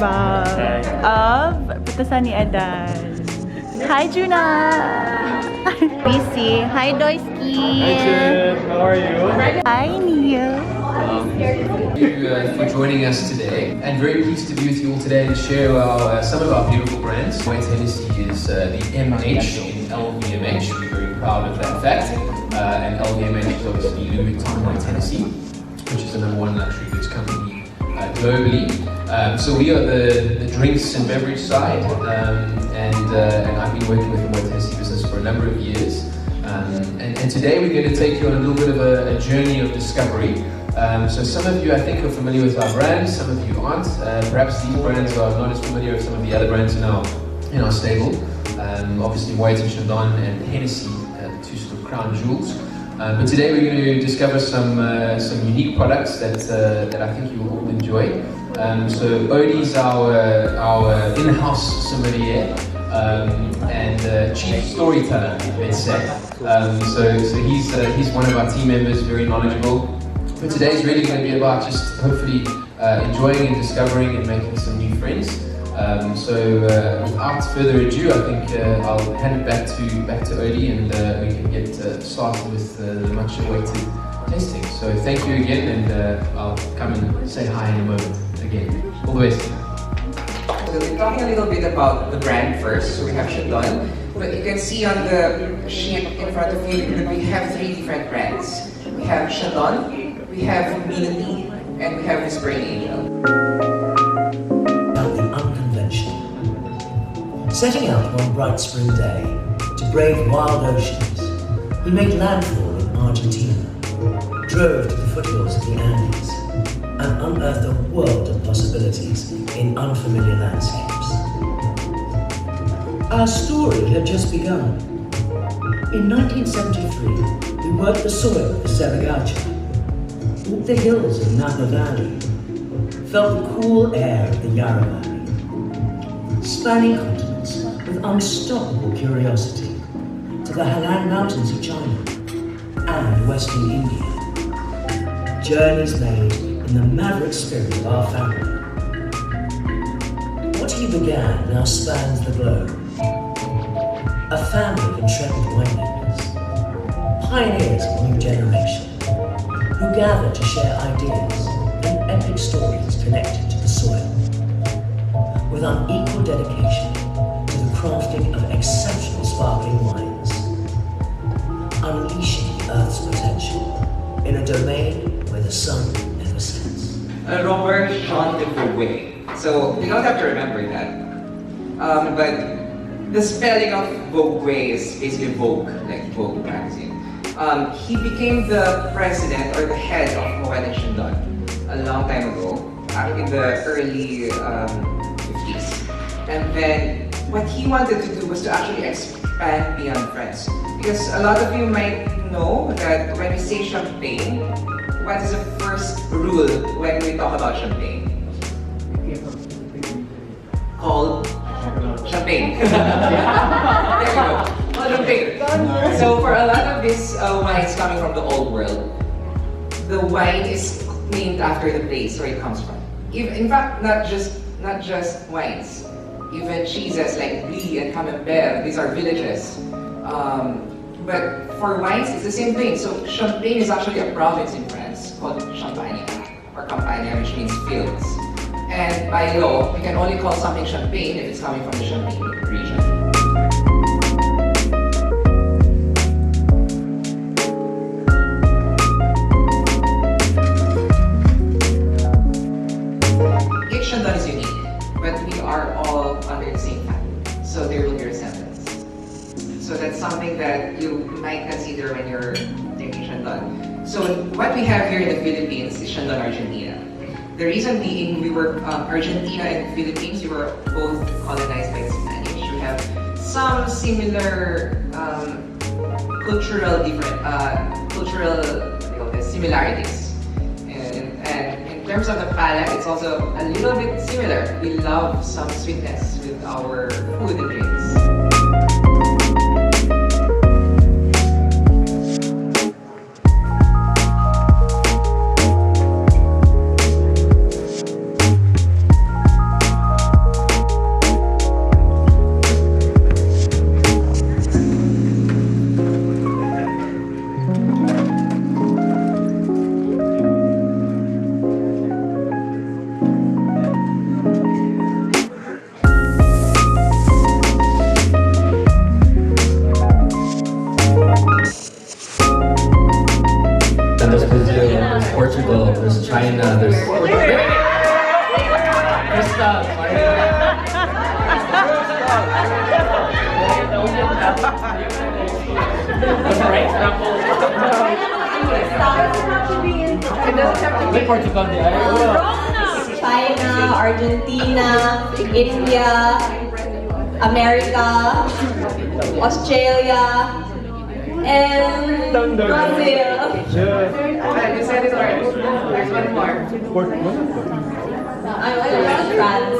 Rob of Brut Edan. Hi, Juna! BC. Hi, Doisky. Hi, Jen. How are you? Hi, Neil. Thank you for joining us today, and very pleased to be with you all today and share some of our beautiful brands. Moët Hennessy is the MH in LVMH. We're very proud of that fact. And LVMH is obviously Louis Vuitton Moët Hennessy, which is the #1 luxury goods company globally. So we are the drinks and beverage side, and I've been working with the Moët Hennessy business for a number of years. And today we're going to take you on a little bit of a journey of discovery. So some of you I think are familiar with our brands, some of you aren't. Perhaps these brands are not as familiar with some of the other brands in our stable. Obviously Moët and Chandon and Hennessy, two sort of crown jewels. But today we're going to discover some unique products that I think you will all enjoy. So Odie's our in-house sommelier and chief storyteller, let's say. So he's one of our team members, very knowledgeable. But today is really going to be about just hopefully enjoying and discovering and making some new friends. So without further ado, I think I'll hand it back to Odie, and we can get started with the much awaited tasting. So thank you again, and I'll come and say hi in a moment again. All the best. So we're talking a little bit about the brand first. So we have Chandon, but you can see on the sheet in front of you that we have 3 different brands. We have Chandon, we have Minuty, and we have Whispering Angel. Setting out one bright spring day to brave wild oceans, he made landfall in Argentina, drove to the foothills of the Andes, and unearthed a world of possibilities in unfamiliar landscapes. Our story had just begun. In 1973, we worked the soil of the Ceragacha, walked the hills of Napa Valley, felt the cool air of the Yarra Valley, spanning continents with unstoppable curiosity to the Hanan Mountains of China and Western India. Journeys made in the maverick spirit of our family. What he began now spans the globe. A family of intrepid winemakers, pioneers of a new generation, who gather to share ideas and epic stories connected to the soil, with unequal dedication to the crafting of exceptional sparkling wines, unleashing the Earth's potential in a domain where the sun never sets. Robert Chandon Delice. So you don't have to remember that. But the spelling of Vogue is basically Vogue, like Vogue magazine. He became the president or the head of Moët and Chandon a long time ago, in the early 50s. And then what he wanted to do was to actually expand beyond France. Because a lot of you might know that when we say champagne, what is the first rule when we talk about champagne? Called champagne. There we go. Called champagne. So for a lot of these wines coming from the old world, the wine is named after the place where it comes from. In fact, not just wines. Even cheeses like Brie and Camembert, these are villages. But for wines, it's the same thing. So Champagne is actually a province in France called Champagne, or Campania, which means fields. And by law, we can only call something Champagne if it's coming from the Champagne region. Each Chandon is unique, but we are all under the same family. So there will be resemblance. So that's something that you might consider when you're taking Chandon. So what we have here in the Philippines is Chandon Argentina. The reason being, we were Argentina and Philippines, we were both colonized by the Spanish. We have some similar cultural similarities. And in terms of the palate, it's also a little bit similar. We love some sweetness with our food and drinks. China, Argentina, India, America, Australia, and Brazil. You said it right. There's one more. I went to France.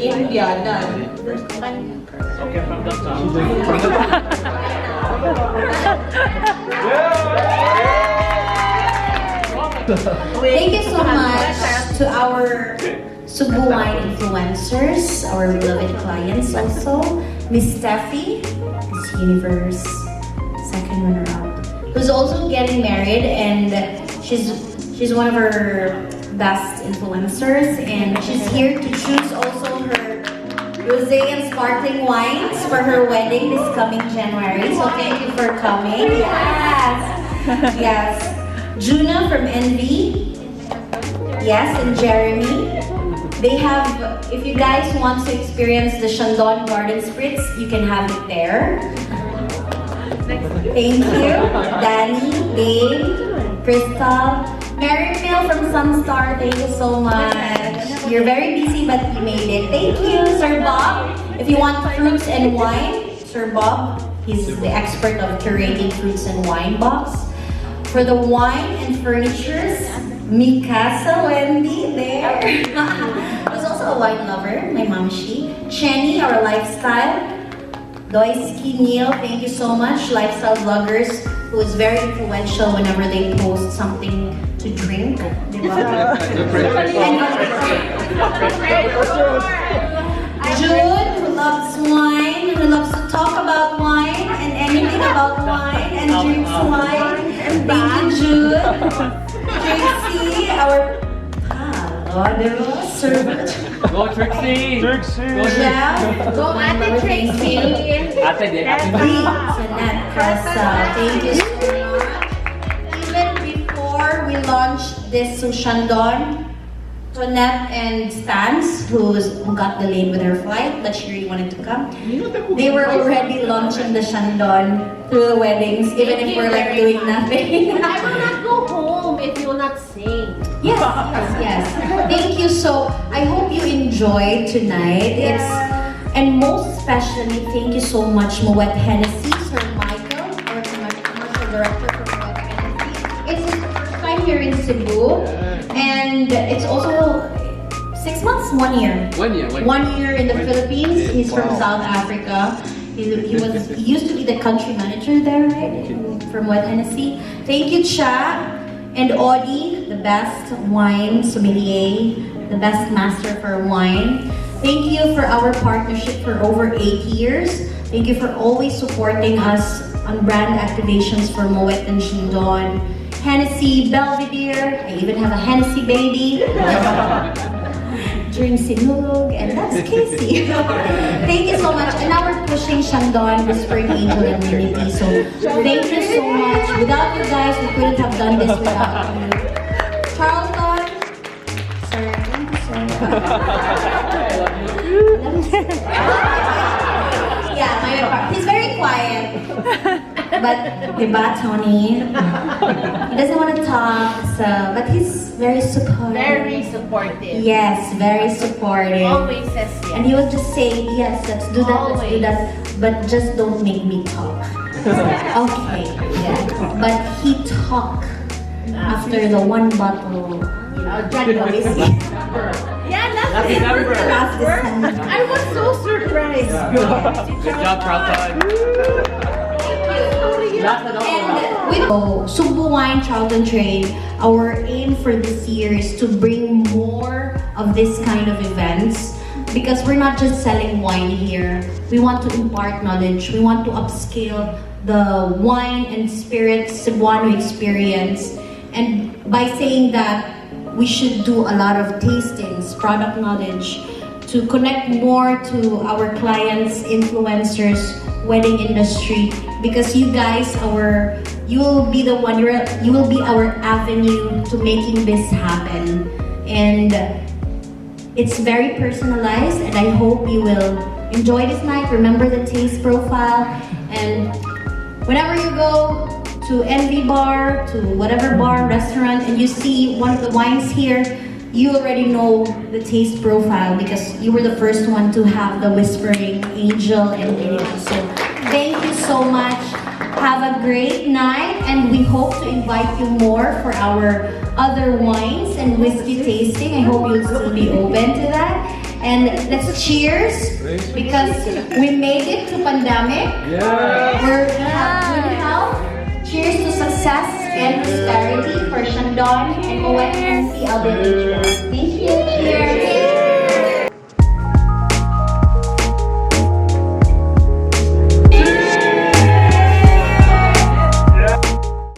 India, done. Thank you so much to our Sugbo Wine influencers, our beloved clients also. Miss Steffi, Miss Universe, second runner-up, who's also getting married, and she's one of our best influencers, and she's here to choose also her rosé and sparkling wines for her wedding this coming January. So thank you for coming. Yes. Yes. Juna from Envy. Yes, and Jeremy. They have, if you guys want to experience the Chandon Garden Spritz, you can have it there. Thank you. Danny, Dave, Crystal, Mary Mill from Sunstar, thank you so much. You're very busy, but you made it. Thank you, Sir Bob. If you want fruits and wine, Sir Bob, he's the expert of curating fruits and wine box. For the wine and furnitures, Mikasa Wendy there. Who's also a wine lover, my momshi. Chennie, our lifestyle. Doisky Neil, thank you so much. Lifestyle vloggers, who is very influential whenever they post something to drink. Jude, who loves wine, who loves to talk about wine and anything about wine and drinks wine. Thank you, Jude. Tracy, our servant. Go Trixie! Jeff, Go Ate Tracy. Jeanette Cressa, thank you so much. Even before we launched this Chandon, Tonette and Stans, who got delayed with her flight, but she really wanted to come. They were already launching the Chandon through the weddings, even if we're like doing nothing. I will not go home if you will not sing. Yes, yes, yes. Thank you. So I hope you enjoyed tonight. And most especially, thank you so much, Moët Hennessy, Sir Michael, our commercial director for Moët Hennessy. It's his first time here in Cebu, and it's also 6 months, 1 year. 1 year. 1 year in the Philippines. He's from South Africa. He used to be the country manager there, right? From Moët Hennessy. Thank you, Cha. And Audie, the best wine sommelier, the best master for wine. Thank you for our partnership for over 8 years. Thank you for always supporting us on brand activations for Moët and Chandon. Hennessy, Belvedere, I even have a Hennessy baby. During Sinulog, and that's Casey. Thank you so much. And now we're pushing Chandon, Whispering Angel, and Minuty. So thank you so much. Without you guys, we couldn't have done this without you. Charlton, sir, thank you so much. Yeah, he's very quiet. But, diba, Tony? He doesn't want to talk, so, but he's very supportive. Very supportive. Yes, very supportive. Always says yes. And he will just say, yes, let's do that, let's do that, but just don't make me talk. Okay, yeah. But he talked after the 1 bottle, Jack whiskey. Yeah, last December. I was so surprised. Good job, Charlton. And with Sugbo Wine Charlton Trade, our aim for this year is to bring more of this kind of events, because we're not just selling wine here. We want to impart knowledge. We want to upscale the wine and spirit Cebuano experience. And by saying that, we should do a lot of tastings, product knowledge, to connect more to our clients, influencers, wedding industry, because you guys, you will be the one, you will be our avenue to making this happen. And It's very personalized, and I hope you will enjoy this night. Remember the taste profile, and whenever you go to Envy Bar, to whatever bar, restaurant, and you see one of the wines here, you already know the taste profile because you were the first one to have the Whispering Angel and Minuty. So thank you so much. Have a great night, and we hope to invite you more for our other wines and whiskey tasting. I hope you'll still be open to that. And let's cheers because we made it to pandemic. We're have good health. Cheers to success and prosperity for Chandon and Moët Hennessy. Thank you. Cheers.